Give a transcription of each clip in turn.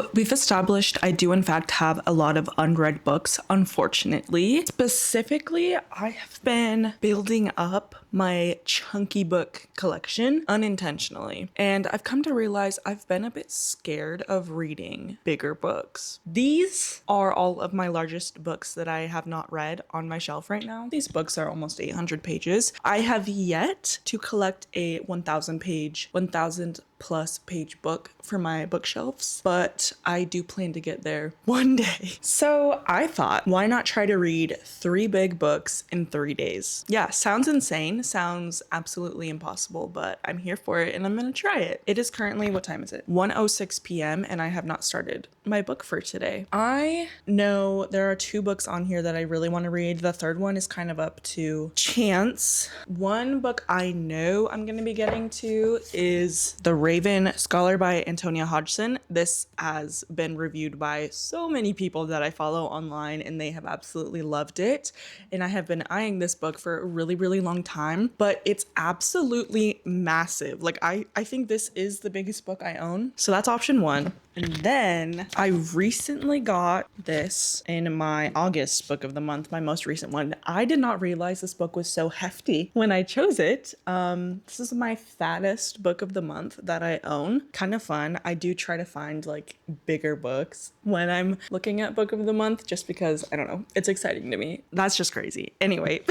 So we've established I do in fact have a lot of unread books, unfortunately. Specifically, I have been building up my chunky book collection unintentionally. And I've come to realize I've been a bit scared of reading bigger books. These are all of my largest books that I have not read on my shelf right now. These books are almost 800 pages. I have yet to collect a 1,000 plus page book for my bookshelves, but I do plan to get there one day. So I thought, why not try to read 3 big books in 3 days? Yeah, sounds insane, sounds absolutely impossible, but I'm here for it and I'm gonna try it. It is currently, what time is it? 1:06 p.m. and I have not started my book for today. I know there are 2 books on here that I really want to read. The third one is kind of up to chance. One book I know I'm gonna be getting to is The Raven, Scholar by Antonia Hodgson. This has been reviewed by so many people that I follow online and they have absolutely loved it. And I have been eyeing this book for a really, really long time, but it's absolutely massive. Like I think this is the biggest book I own. So that's option 1. And then I recently got this in my August book of the month, my most recent one. I did not realize this book was so hefty when I chose it. This is my fattest book of the month that I own. Kind of fun. I do try to find like bigger books when I'm looking at book of the month just because, I don't know, it's exciting to me. That's just crazy. Anyway,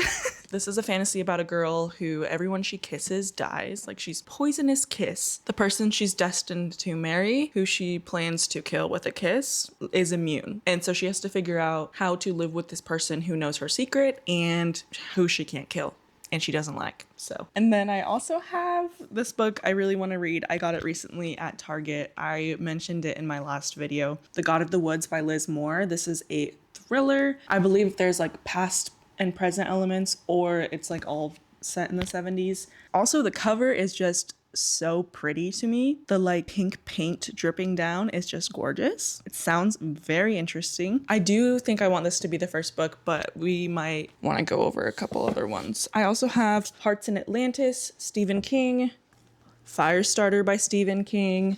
this is a fantasy about a girl who everyone she kisses dies. Like she's poisonous kiss. The person she's destined to marry, who she plans to kill with a kiss, is immune. And so she has to figure out how to live with this person who knows her secret and who she can't kill and she doesn't like. So, and then I also have this book I really want to read. I got it recently at Target. I mentioned it in my last video. The God of the Woods by Liz Moore. This is a thriller. I believe there's like past and present elements, or it's like all set in the 70s. Also, the cover is just so pretty to me. The like pink paint dripping down is just gorgeous. It sounds very interesting. I do think I want this to be the first book, but we might want to go over a couple other ones. I also have Hearts in Atlantis, Stephen King, Firestarter by Stephen King,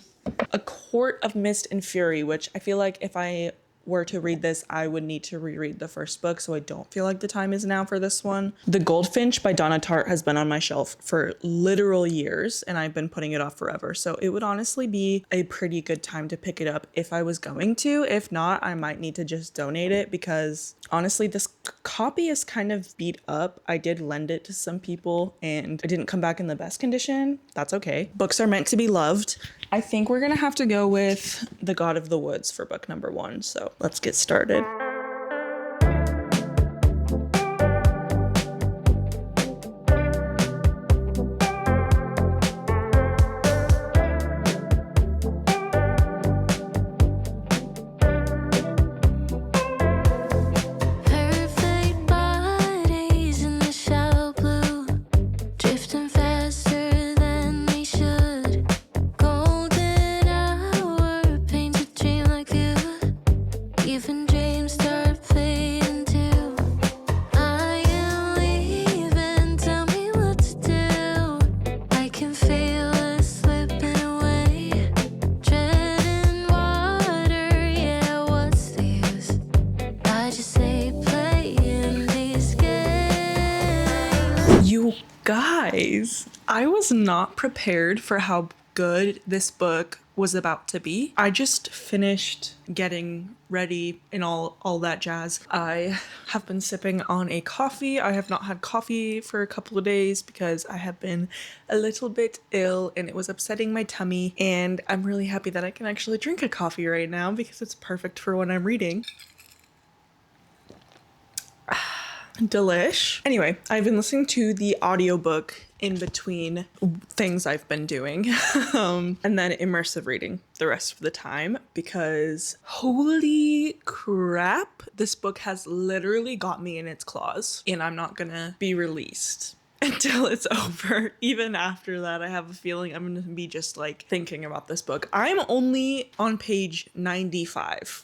A Court of Mist and Fury, which I feel like if I were to read this, I would need to reread the first book, so I don't feel like the time is now for this one. The Goldfinch by Donna Tartt has been on my shelf for literal years, and I've been putting it off forever, so it would honestly be a pretty good time to pick it up if I was going to. If not, I might need to just donate it because honestly, this copy is kind of beat up. I did lend it to some people, and it didn't come back in the best condition. That's okay. Books are meant to be loved. I think we're gonna have to go with The God of the Woods for book number 1, so let's get started. You guys, I was not prepared for how good this book was about to be. I just finished getting ready and all that jazz. I have been sipping on a coffee. I have not had coffee for a couple of days because I have been a little bit ill and it was upsetting my tummy, and I'm really happy that I can actually drink a coffee right now because it's perfect for when I'm reading. Delish. Anyway, I've been listening to the audiobook in between things I've been doing and then immersive reading the rest of the time because holy crap, this book has literally got me in its claws and I'm not gonna be released until it's over. Even after that, I have a feeling I'm gonna be just like thinking about this book. I'm only on page 95.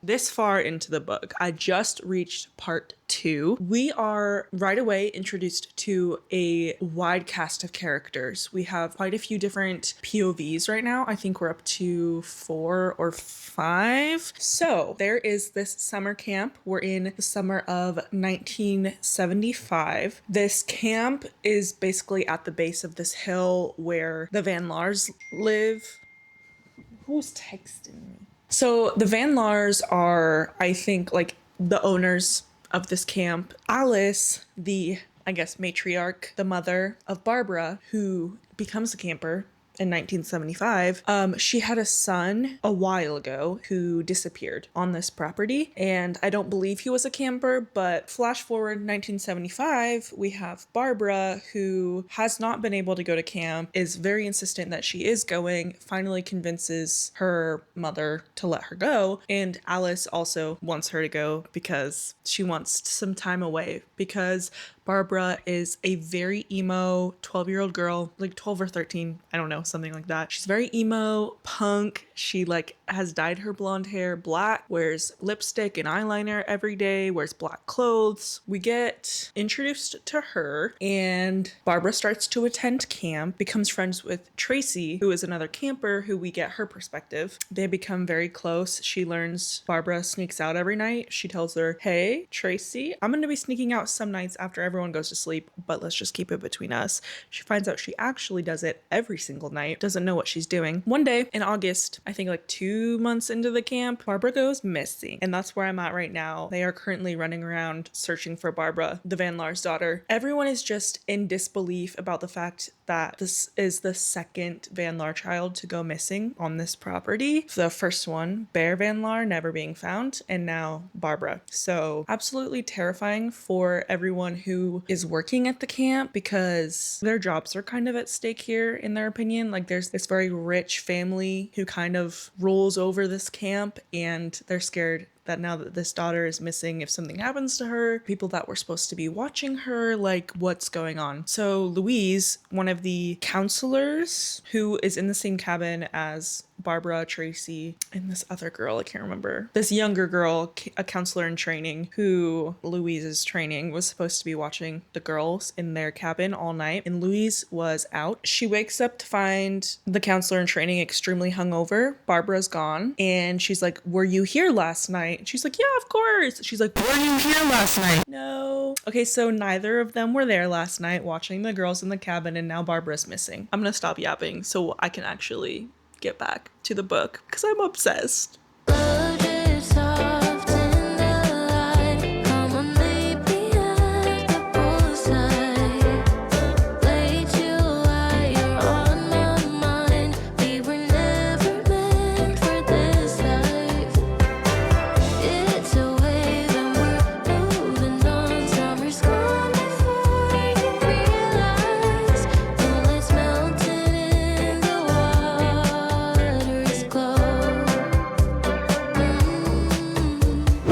This far into the book. I just reached part 2, we are right away introduced to a wide cast of characters. We have quite a few different POVs right now. I think we're up to 4 or 5. So there is this summer camp. We're in the summer of 1975. This camp is basically at the base of this hill where the Van Laars live. Who's texting me? So the Van Laars are, I think, like the owners of this camp. Alice, the, I guess, matriarch, the mother of Barbara, who becomes a camper in 1975, she had a son a while ago who disappeared on this property, and I don't believe he was a camper. But flash forward 1975, we have Barbara, who has not been able to go to camp, is very insistent that she is going, finally convinces her mother to let her go, and Alice also wants her to go because she wants some time away, because Barbara is a very emo 12-year-old girl, like 12 or 13, I don't know, something like that. She's very emo, punk. She like has dyed her blonde hair black, wears lipstick and eyeliner every day, wears black clothes. We get introduced to her, and Barbara starts to attend camp, becomes friends with Tracy, who is another camper, who we get her perspective. They become very close. She learns Barbara sneaks out every night. She tells her, hey, Tracy, I'm going to be sneaking out some nights after everyone goes to sleep, but let's just keep it between us. She finds out she actually does it every single night, doesn't know what she's doing. One day in August, I think like 2 months into the camp, Barbara goes missing. And that's where I'm at right now. They are currently running around searching for Barbara, the Van Laar's daughter. Everyone is just in disbelief about the fact that this is the second Van Laar child to go missing on this property. The first one, Bear Van Laar, never being found, and now Barbara. So absolutely terrifying for everyone who is working at the camp, because their jobs are kind of at stake here, in their opinion. Like there's this very rich family who kind of rules over this camp, and they're scared that now that this daughter is missing, if something happens to her, people that were supposed to be watching her, like what's going on? So Louise, one of the counselors who is in the same cabin as Barbara, Tracy, and this other girl, I can't remember. This younger girl, a counselor in training who Louise is training, was supposed to be watching the girls in their cabin all night, and Louise was out. She wakes up to find the counselor in training extremely hungover. Barbara's gone, and she's like, were you here last night? And she's like, yeah, of course. She's like, were you here last night? No. Okay, so neither of them were there last night watching the girls in the cabin, and now Barbara's missing. I'm gonna stop yapping so I can actually get back to the book because I'm obsessed.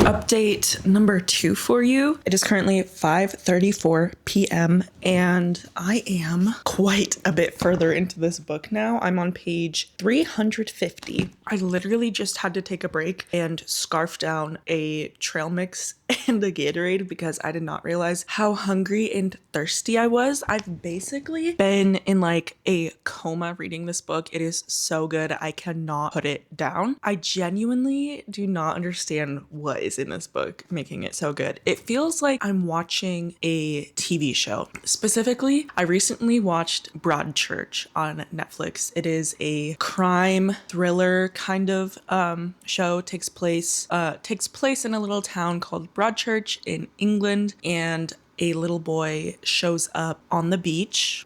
Update number 2 for you. It is currently 5:34 p.m. and I am quite a bit further into this book now. I'm on page 350. I literally just had to take a break and scarf down a trail mix and a Gatorade because I did not realize how hungry and thirsty I was. I've basically been in like a coma reading this book. It is so good. I cannot put it down. I genuinely do not understand what is in this book making it so good. It feels like I'm watching a TV show. Specifically, I recently watched Broadchurch on Netflix. It is a crime thriller kind of show. Takes place in a little town called Broadchurch in England, and a little boy shows up on the beach.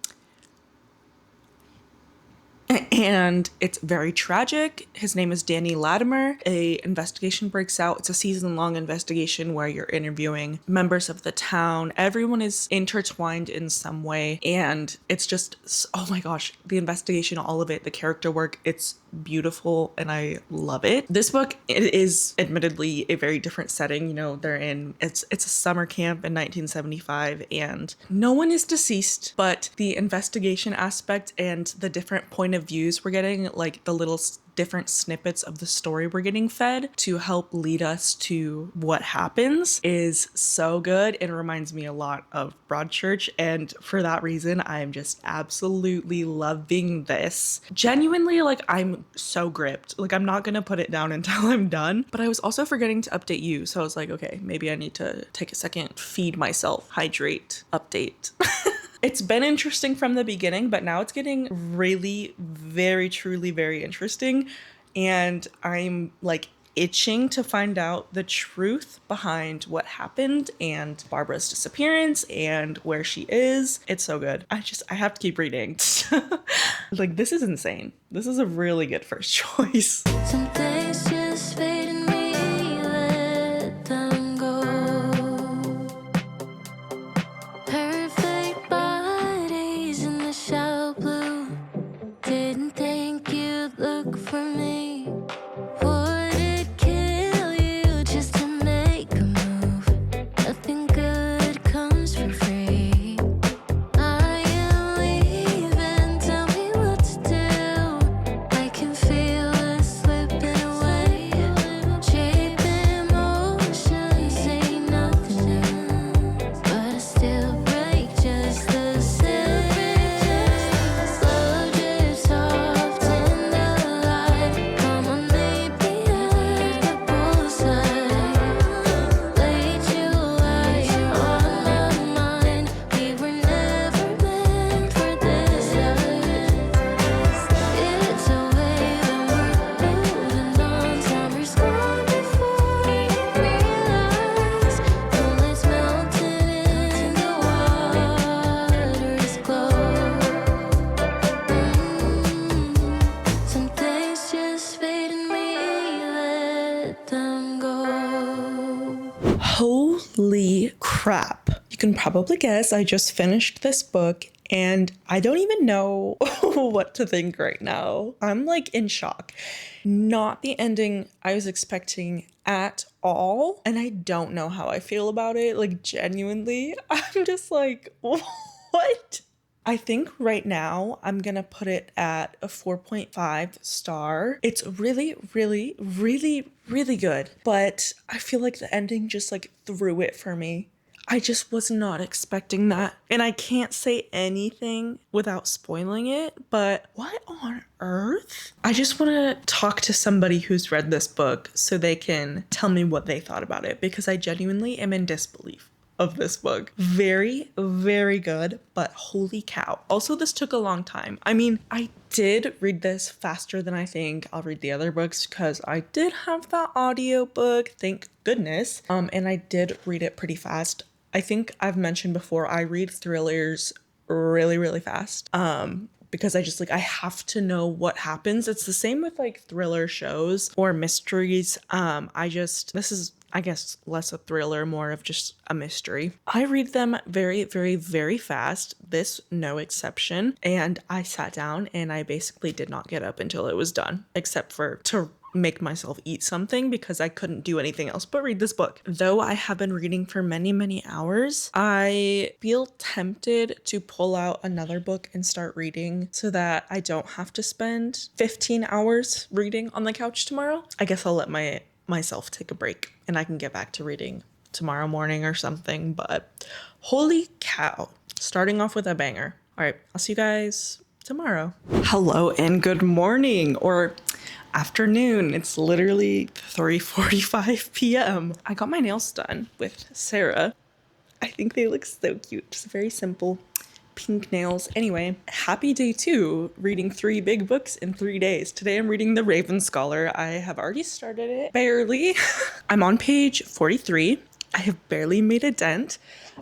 And it's very tragic. His name is Danny Latimer. A investigation breaks out. It's a season-long investigation where you're interviewing members of the town. Everyone is intertwined in some way. And it's just, oh my gosh, the investigation, all of it, the character work, it's beautiful and I love it. This book, it is admittedly a very different setting. You know, it's a summer camp in 1975 and no one is deceased, but the investigation aspect and the different point of views we're getting, like the little different snippets of the story we're getting fed to help lead us to what happens is so good. It reminds me a lot of Broadchurch, and for that reason, I'm just absolutely loving this. Genuinely, like, I'm so gripped. Like, I'm not gonna put it down until I'm done, but I was also forgetting to update you, so I was like, okay, maybe I need to take a second, feed myself, hydrate, update. It's been interesting from the beginning, but now it's getting really, very, truly very interesting. And I'm like itching to find out the truth behind what happened and Barbara's disappearance and where she is. It's so good. I have to keep reading. Like, this is insane. This is a really good first choice. Some things just fade in me, let them go. Perfect bodies in the shallow blue. Didn't think you'd look for me. Would it kill you just to make a move? Nothing good comes for free. I am leaving, tell me what to do. I can feel us slipping away. Shape emotions, say nothing new. But I still break just the same. Slow drifts soft in the light. Come on, meet me at the poolside. Late July on my mind. We were never meant for this life. It's a way that we're moving on. Summer's gone before you realize. Moonlight's melting in the water is cold. Some things just fade in me, let them go. Holy crap. You can probably guess I just finished this book and I don't even know what to think right now. I'm like in shock. Not the ending I was expecting at all. And I don't know how I feel about it. Like, genuinely, I'm just like, what? I think right now I'm gonna put it at a 4.5 star. It's really, really, really, really good. But I feel like the ending just like threw it for me. I just was not expecting that. And I can't say anything without spoiling it, but what on earth? I just want to talk to somebody who's read this book so they can tell me what they thought about it, because I genuinely am in disbelief of this book. Very, very good, but holy cow. Also, this took a long time. I mean, I did read this faster than I think I'll read the other books because I did have the audiobook, thank goodness. And I did read it pretty fast. I think I've mentioned before, I read thrillers really, really fast. Because I have to know what happens. It's the same with like thriller shows or mysteries. This is, I guess, less a thriller, more of just a mystery. I read them very, very, very fast. This, no exception. And I sat down and I basically did not get up until it was done, except for to make myself eat something because I couldn't do anything else but read this book. Though I have been reading for many, many hours, I feel tempted to pull out another book and start reading so that I don't have to spend 15 hours reading on the couch tomorrow. I guess I'll let myself take a break and I can get back to reading tomorrow morning or something. But holy cow, starting off with a banger. All right, I'll see you guys tomorrow. Hello and good morning, or afternoon. It's literally 3:45 p.m. I got my nails done with Sarah. I think they look so cute. Just very simple pink nails. Anyway, happy day 2, reading 3 big books in 3 days. Today I'm reading The Raven Scholar. I have already started it, barely. I'm on page 43. I have barely made a dent.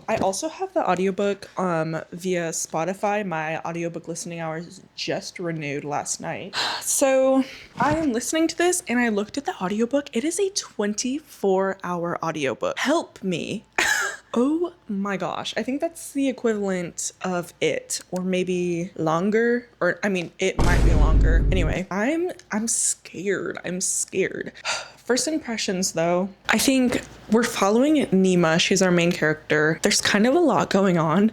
I also have the audiobook via Spotify. My audiobook listening hours just renewed last night. So I am listening to this and I looked at the audiobook. It is a 24-hour audiobook. Help me. Oh my gosh. I think that's the equivalent of it, or maybe longer, or I mean, it might be longer. Anyway, I'm scared. I'm scared. First impressions though, I think we're following Nima. She's our main character. There's kind of a lot going on.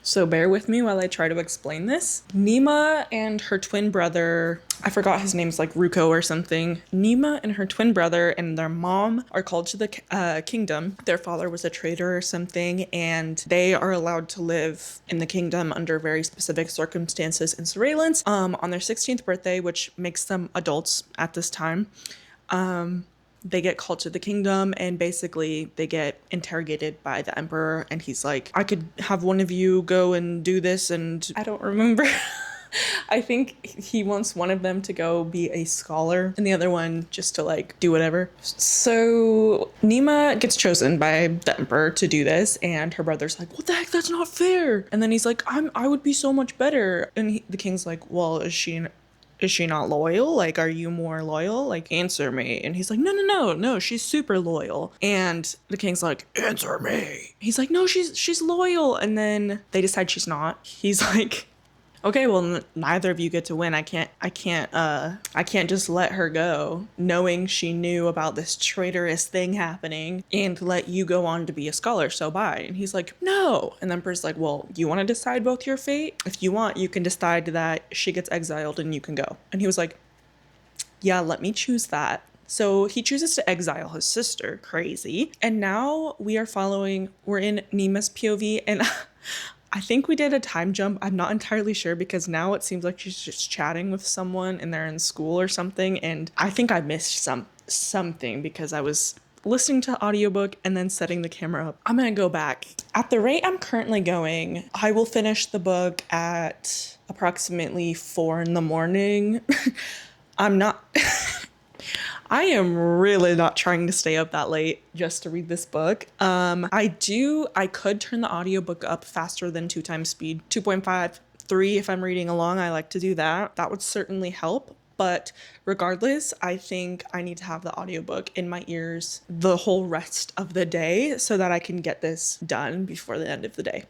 So bear with me while I try to explain this. Nima and her twin brother, I forgot his name's like Ruko or something. Nima and her twin brother and their mom are called to the kingdom. Their father was a traitor or something, and they are allowed to live in the kingdom under very specific circumstances and surveillance. On their 16th birthday, which makes them adults at this time, they get called to the kingdom, and basically they get interrogated by the emperor, and he's like, I could have one of you go and do this, and I don't remember. I think he wants one of them to go be a scholar and the other one just to like do whatever. So Nima gets chosen by the emperor to do this, and her brother's like, what the heck, that's not fair. And then he's like, I would be so much better. And the king's like, well, is she not loyal? Like, are you more loyal? Like, answer me. And he's like, no, she's super loyal. And the king's like, answer me. He's like, no, she's loyal. And then they decide she's not. He's like, okay, well, neither of you get to win. I can't just let her go knowing she knew about this traitorous thing happening and let you go on to be a scholar. So bye. And he's like, no. And the emperor's like, well, you want to decide both your fate? If you want, you can decide that she gets exiled and you can go. And he was like, yeah, let me choose that. So he chooses to exile his sister. Crazy. And now we're in Nima's POV, and I think we did a time jump. I'm not entirely sure because now it seems like she's just chatting with someone and they're in school or something. And I think I missed something because I was listening to audiobook and then setting the camera up. I'm going to go back. At the rate I'm currently going, I will finish the book at approximately 4 a.m. I am really not trying to stay up that late just to read this book. I could turn the audiobook up faster than 2 times speed, 2.5, 3 if I'm reading along. I like to do that. That would certainly help. But regardless, I think I need to have the audiobook in my ears the whole rest of the day so that I can get this done before the end of the day.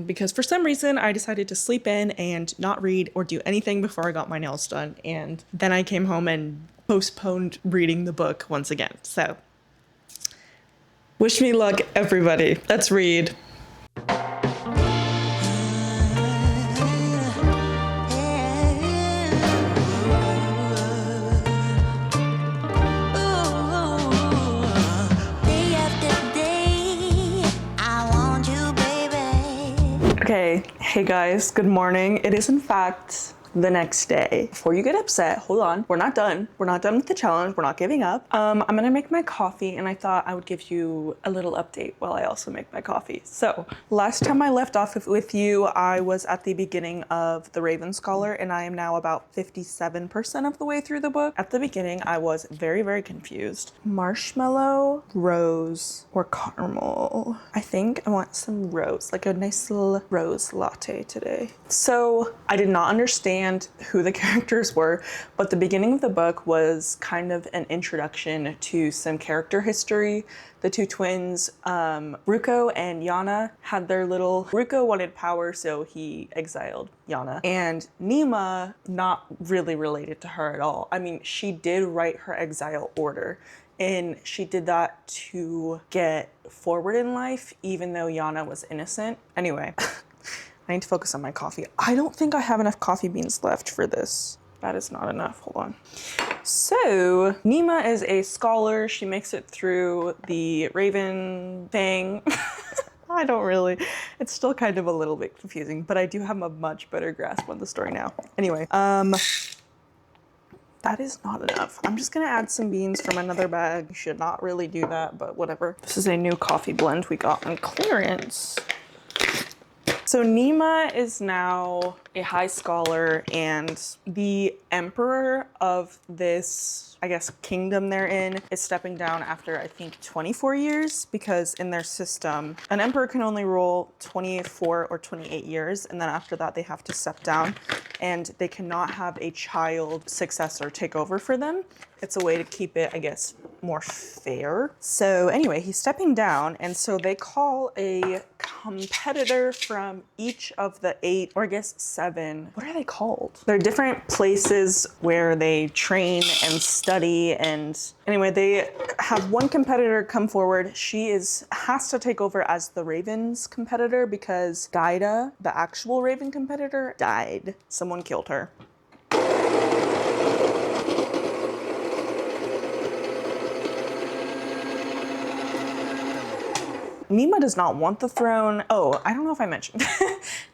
Because for some reason I decided to sleep in and not read or do anything before I got my nails done. And then I came home and postponed reading the book once again. So wish me luck, everybody. Let's read. Okay, hey guys, good morning. It is in fact the next day. Before you get upset, hold on. We're not done. We're not done with the challenge. We're not giving up. I'm gonna make my coffee, and I thought I would give you a little update while I also make my coffee. So last time I left off with you, I was at the beginning of The Raven Scholar, and I am now about 57% of the way through the book. At the beginning, I was very, very confused. Marshmallow, rose, or caramel? I think I want some rose, like a nice little rose latte today. So I did not understand who the characters were, but the beginning of the book was kind of an introduction to some character history. The two twins, Ruko and Yana, had their little... Ruko wanted power, so he exiled Yana. And Nima, not really related to her at all. I mean, she did write her exile order, and she did that to get forward in life, even though Yana was innocent. Anyway. I need to focus on my coffee. I don't think I have enough coffee beans left for this. That is not enough. Hold on. So Nima is a scholar. She makes it through the Raven thing. I don't really. It's still kind of a little bit confusing, but I do have a much better grasp on the story now. Anyway, that is not enough. I'm just gonna add some beans from another bag. You should not really do that, but whatever. This is a new coffee blend we got on clearance. So Nima is now a high scholar, and the emperor of this, I guess, kingdom they're in is stepping down after, I think, 24 years, because in their system, an emperor can only rule 24 or 28 years, and then after that they have to step down, and they cannot have a child successor take over for them. It's a way to keep it, I guess, more fair. So anyway, he's stepping down, and so they call a competitor from each of the 8, or I guess 7, what are they called? They're different places where they train and study, and anyway, they have one competitor come forward. She has to take over as the Ravens competitor because Gaida, the actual Raven competitor, died. Someone killed her. Nima does not want the throne. Oh, I don't know if I mentioned.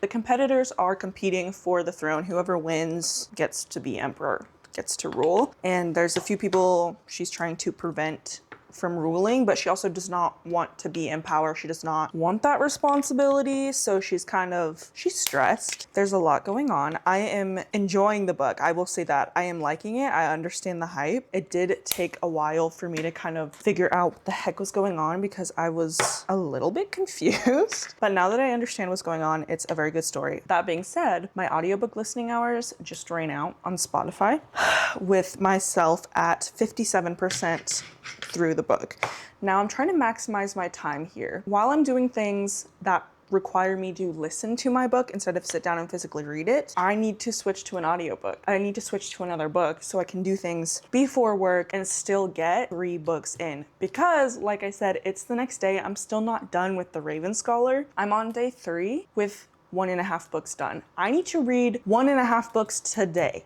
The competitors are competing for the throne. Whoever wins gets to be emperor, gets to rule. And there's a few people she's trying to prevent from ruling, but she also does not want to be in power. She does not want that responsibility, so she's stressed. There's a lot going on. I am enjoying the book. I will say that. I am liking it. I understand the hype. It did take a while for me to kind of figure out what the heck was going on because I was a little bit confused. But now that I understand what's going on, it's a very good story. That being said, my audiobook listening hours just ran out on Spotify with myself at 57% through the book. Now I'm trying to maximize my time here. While I'm doing things that require me to listen to my book instead of sit down and physically read it, I need to switch to an audiobook. I need to switch to another book so I can do things before work and still get 3 books in. Because, like I said, it's the next day. I'm still not done with the Raven Scholar. I'm on day 3 with 1.5 books done. I need to read 1.5 books today.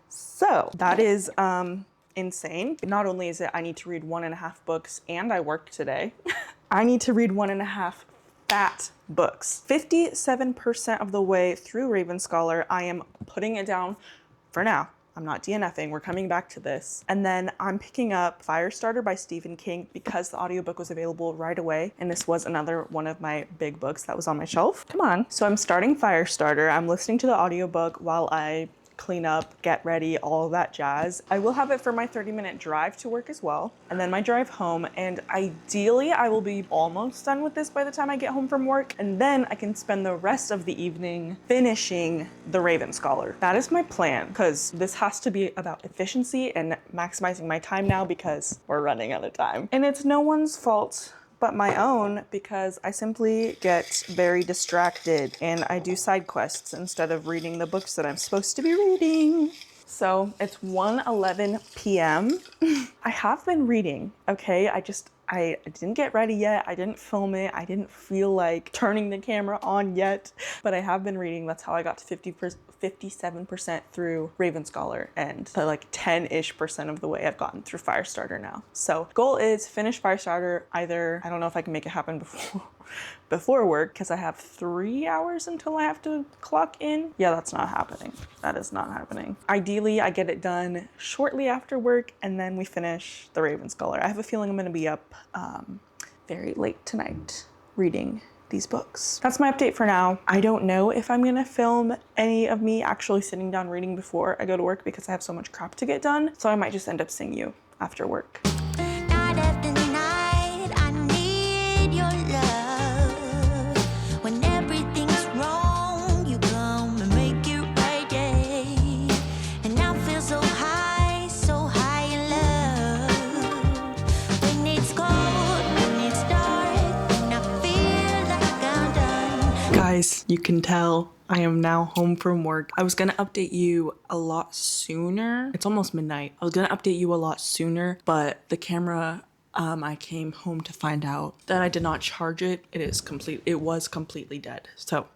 So that is insane. Not only is it I need to read 1.5 books and I work today, I need to read 1.5 fat books. 57% of the way through Raven Scholar. I am putting it down for now. I'm not DNFing. We're coming back to this. And then I'm picking up Firestarter by Stephen King because the audiobook was available right away. And this was another one of my big books that was on my shelf. Come on. So I'm starting Firestarter. I'm listening to the audiobook while I clean up, get ready, all of that jazz. I will have it for my 30-minute drive to work as well, and then my drive home, and ideally I will be almost done with this by the time I get home from work, and then I can spend the rest of the evening finishing the Raven Scholar. That is my plan, because this has to be about efficiency and maximizing my time now because we're running out of time. And it's no one's fault but my own because I simply get very distracted and I do side quests instead of reading the books that I'm supposed to be reading. So it's 1:11 p.m. I have been reading, okay? I didn't get ready yet. I didn't film it. I didn't feel like turning the camera on yet, but I have been reading. That's how I got to 57% through Raven Scholar, and to like 10-ish% of the way I've gotten through Firestarter now. So goal is finish Firestarter either, I don't know if I can make it happen before work because I have 3 hours until I have to clock in. Yeah, that's not happening. That is not happening. Ideally, I get it done shortly after work and then we finish the Raven Scholar. I have a feeling I'm gonna be up very late tonight reading these books. That's my update for now. I don't know if I'm gonna film any of me actually sitting down reading before I go to work because I have so much crap to get done. So I might just end up seeing you after work. Night after night, I need your love. When everything's wrong, you come and make it right, yeah. And I feel so high in love. When it's cold, when it's dark, and I feel like I'm done. Guys, you can tell I am now home from work. I was gonna update you a lot sooner. It's almost midnight. I was gonna update you a lot sooner, but the camera, I came home to find out that I did not charge it. It was completely dead. So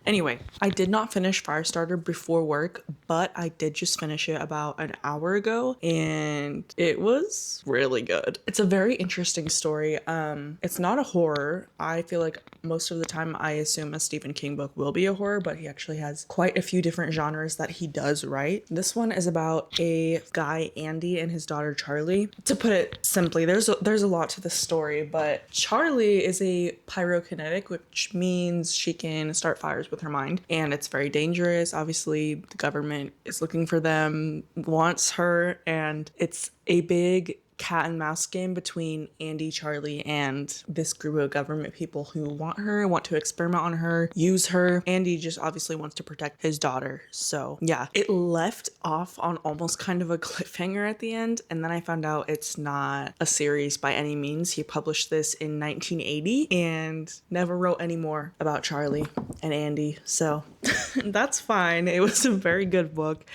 anyway, I did not finish Firestarter before work, but I did just finish it about an hour ago and it was really good. It's a very interesting story. It's not a horror. I feel like most of the time I assume a Stephen King book will be a horror, but he actually has quite a few different genres that he does write. This one is about a guy, Andy, and his daughter, Charlie. To put it simply, there's a lot to the story, but Charlie is a pyrokinetic, which means she can start fires with her mind, and it's very dangerous. Obviously, the government is looking for them, wants her, and it's a big cat and mouse game between Andy, Charlie, and this group of government people who want to experiment on her, use her. Andy just obviously wants to protect his daughter. So yeah, it left off on almost kind of a cliffhanger at the end. And then I found out it's not a series by any means. He published this in 1980 and never wrote any more about Charlie and Andy. So that's fine. It was a very good book.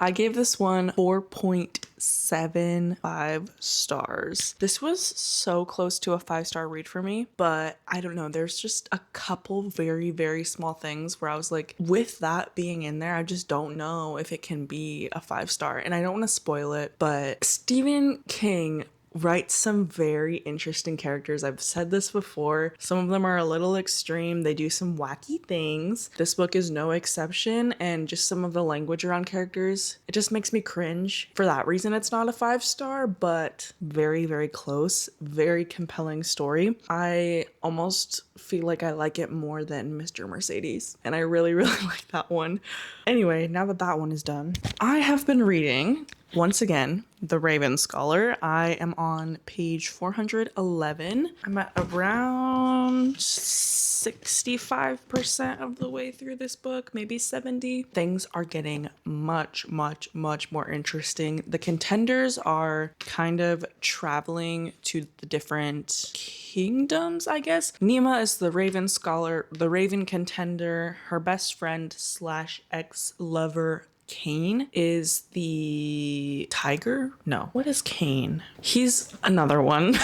I gave this one 4.75 stars. This was so close to a 5-star read for me, but I don't know. There's just a couple very, very small things where I was like, with that being in there, I just don't know if it can be a 5-star. And I don't want to spoil it, but Stephen King writes some very interesting characters. I've said this before. Some of them are a little extreme. They do some wacky things. This book is no exception, and just some of the language around characters, it just makes me cringe. For that reason, it's not a 5-star, but very, very close. Very compelling story. I almost feel like I like it more than Mr. Mercedes, and I really, really like that one. Anyway, now that that one is done, I have been reading, once again, The Raven Scholar. I am on page 411. I'm at around 65% of the way through this book, maybe 70. Things are getting much, much, much more interesting. The contenders are kind of traveling to the different kingdoms, I guess. Nima is the Raven Scholar, the Raven contender. Her best friend / ex-lover Cain is the tiger? No. What is Cain? He's another one.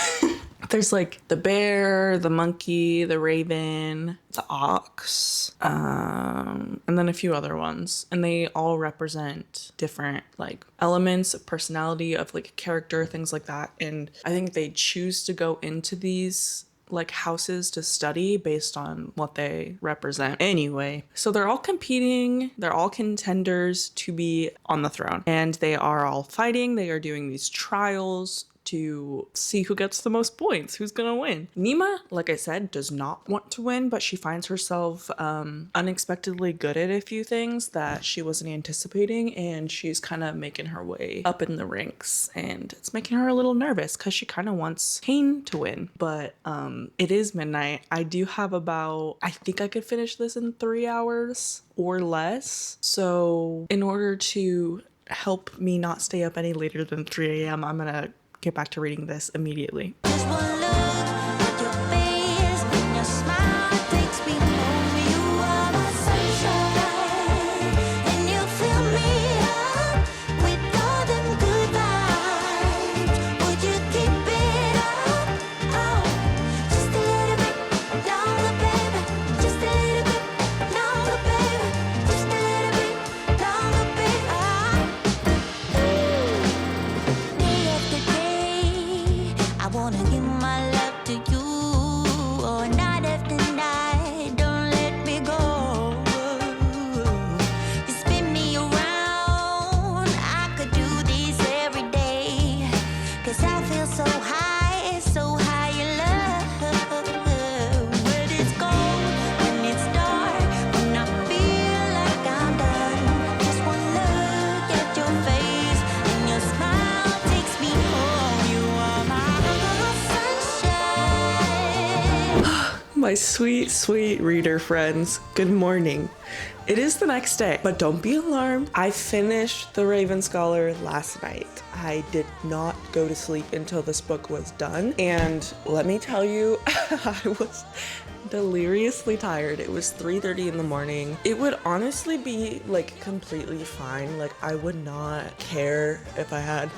There's like the bear, the monkey, the raven, the ox, and then a few other ones. And they all represent different like elements of personality, of like character, things like that. And I think they choose to go into these like houses to study based on what they represent anyway. So they're all competing, they're all contenders to be on the throne, and they are all fighting. They are doing these trials to see who gets the most points, who's gonna win. Nima, like I said, does not want to win, but she finds herself unexpectedly good at a few things that she wasn't anticipating, and she's kind of making her way up in the ranks, and it's making her a little nervous because she kind of wants Cain to win. But it is midnight. I do have I think I could finish this in 3 hours or less. So in order to help me not stay up any later than 3 a.m., I'm gonna get back to reading this immediately. Just one look at your face, and your smile takes me home. You are my sunshine, and you fill me up with all them good vibes. Would you keep it up? Oh, just a little bit longer, baby. Just a little bit longer, baby. Just a little bit longer, baby. Day after day, I wanna give my love to you. Oh, night after night, don't let me go. You spin me around, I could do this every day. 'Cause I feel so high in love. When it's cold, when it's dark, when I feel like I'm done. Just one look at your face, and your smile takes me home. You are my sunshine. My sweet, sweet reader friends, good morning. It is the next day, but don't be alarmed. I finished The Raven Scholar last night. I did not go to sleep until this book was done. And let me tell you, I was deliriously tired. It was 3:30 in the morning. It would honestly be like completely fine. Like I would not care if I had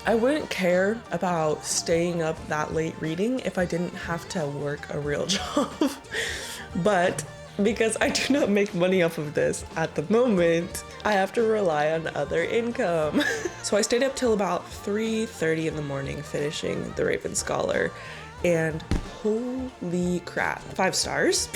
I wouldn't care about staying up that late reading if I didn't have to work a real job. But because I do not make money off of this at the moment, I have to rely on other income. So I stayed up till about 3:30 in the morning finishing The Raven Scholar. And holy crap, 5 stars.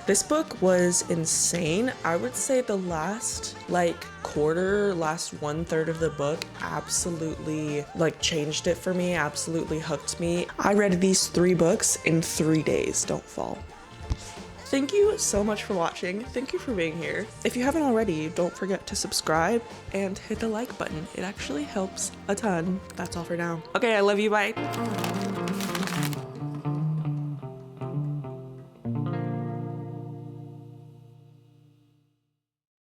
This book was insane. I would say the last last 1/3 of the book absolutely changed it for me, absolutely hooked me. I read these 3 books in 3 days. Don't fall. Thank you so much for watching. Thank you for being here. If you haven't already, don't forget to subscribe and hit the like button. It actually helps a ton. That's all for now. Okay, I love you. Bye.